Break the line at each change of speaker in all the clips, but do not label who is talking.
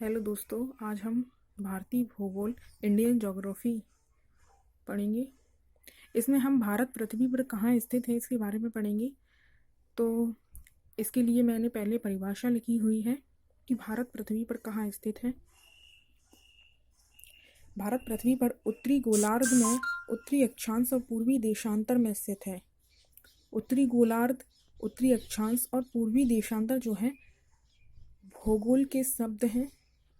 Hello दोस्तों, आज हम भारतीय भूगोल इंडियन ज्योग्राफी पढ़ेंगे। इसमें हम भारत पृथ्वी पर कहाँ स्थित है इसके बारे में पढ़ेंगे। तो इसके लिए मैंने पहले परिभाषा लिखी हुई है कि भारत पृथ्वी पर कहाँ स्थित है। भारत पृथ्वी पर उत्तरी गोलार्ध में उत्तरी अक्षांश और पूर्वी देशांतर में स्थित है। उत्तरी गोलार्ध, उत्तरी अक्षांश और पूर्वी देशांतर जो है भूगोल के शब्द हैं।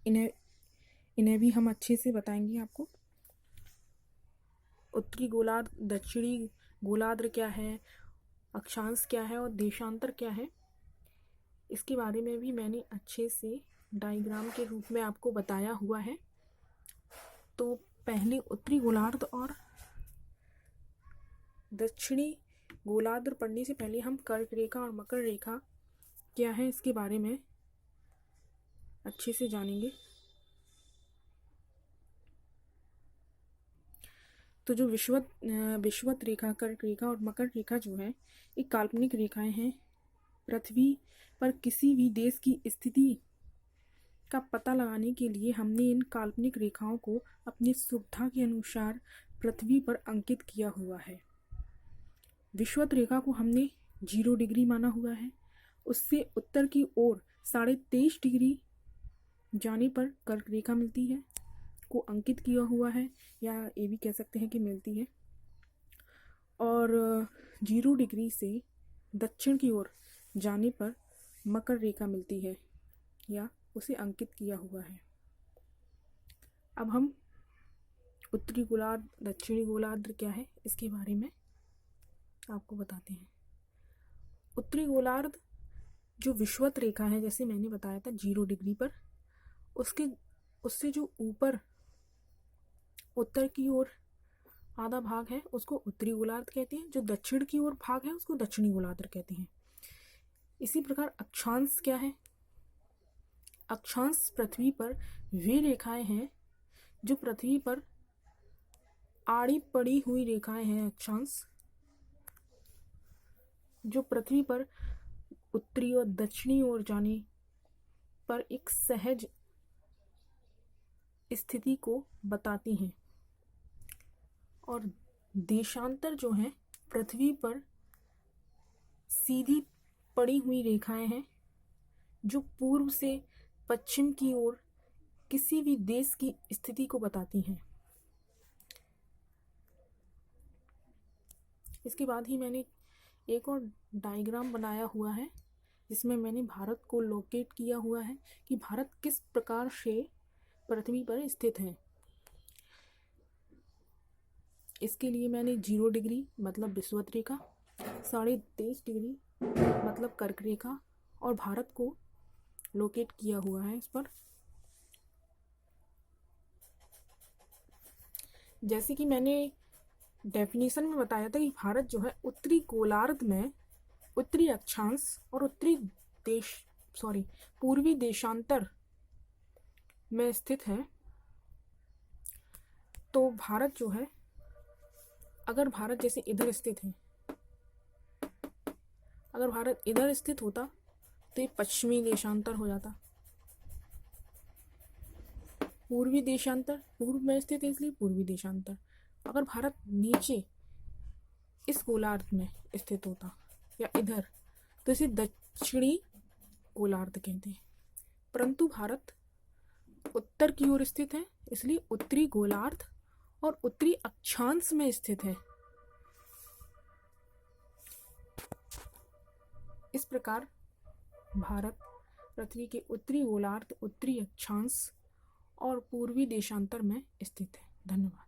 इन्हें भी हम अच्छे से बताएंगे आपको। उत्तरी गोलार्ध, दक्षिणी गोलार्ध क्या है, अक्षांश क्या है और देशांतर क्या है, इसके बारे में भी मैंने अच्छे से डायग्राम के रूप में आपको बताया हुआ है। तो पहले उत्तरी गोलार्ध और दक्षिणी गोलार्ध पढ़ने से पहले हम कर्क रेखा और मकर रेखा क्या है इसके बारे में अच्छे से जानेंगे। तो जो विषुवत रेखा, कर्क रेखा और मकर रेखा जो है, एक काल्पनिक रेखाएं हैं। पृथ्वी पर किसी भी देश की स्थिति का पता लगाने के लिए हमने इन काल्पनिक रेखाओं को अपनी सुविधा के अनुसार पृथ्वी पर अंकित किया हुआ है। विषुवत रेखा को हमने 0 डिग्री माना हुआ है। उससे उत्तर की ओर 23.5 डिग्री जाने पर कर्क रेखा मिलती है, को अंकित किया हुआ है, या ये भी कह सकते हैं कि मिलती है। और 0 डिग्री से दक्षिण की ओर जाने पर मकर रेखा मिलती है या उसे अंकित किया हुआ है। अब हम उत्तरी गोलार्ध, दक्षिणी गोलार्ध क्या है इसके बारे में आपको बताते हैं। उत्तरी गोलार्ध जो विषुवत रेखा है, जैसे मैंने बताया था 0 डिग्री पर, उससे जो ऊपर उत्तर की ओर आधा भाग है उसको उत्तरी गोलार्ध कहते हैं। जो दक्षिण की ओर भाग है उसको दक्षिणी गोलार्ध कहते हैं। इसी प्रकार अक्षांश क्या है? अक्षांश पृथ्वी पर वे रेखाएं हैं जो पृथ्वी पर आड़ी पड़ी हुई रेखाएं हैं। अक्षांश जो पृथ्वी पर उत्तरी और दक्षिणी ओर जाने पर एक सहज स्थिति को बताती हैं। और देशांतर जो है पृथ्वी पर सीधी पड़ी हुई रेखाएं हैं जो पूर्व से पश्चिम की ओर किसी भी देश की स्थिति को बताती हैं। इसके बाद ही मैंने एक और डायग्राम बनाया हुआ है जिसमें मैंने भारत को लोकेट किया हुआ है कि भारत किस प्रकार से पृथ्वी पर स्थित है। इसके लिए मैंने 0 डिग्री मतलब विषुवत रेखा, 23.5 डिग्री मतलब कर्क रेखा और भारत को लोकेट किया हुआ है इस पर। जैसे कि मैंने डेफिनेशन में बताया था कि भारत जो है उत्तरी गोलार्ध में उत्तरी अक्षांश और पूर्वी देशांतर में स्थित है। तो भारत जो है, अगर भारत जैसे इधर स्थित है, अगर भारत इधर स्थित होता तो ये पश्चिमी देशांतर हो जाता। पूर्वी देशांतर, पूर्व में स्थित है इसलिए पूर्वी देशांतर। अगर भारत नीचे इस गोलार्ध में स्थित होता या इधर, तो इसे दक्षिणी गोलार्ध कहते हैं। परंतु भारत उत्तर की ओर स्थित है इसलिए उत्तरी गोलार्ध और उत्तरी अक्षांश में स्थित है। इस प्रकार भारत पृथ्वी के उत्तरी गोलार्ध, उत्तरी अक्षांश और पूर्वी देशांतर में स्थित है। धन्यवाद।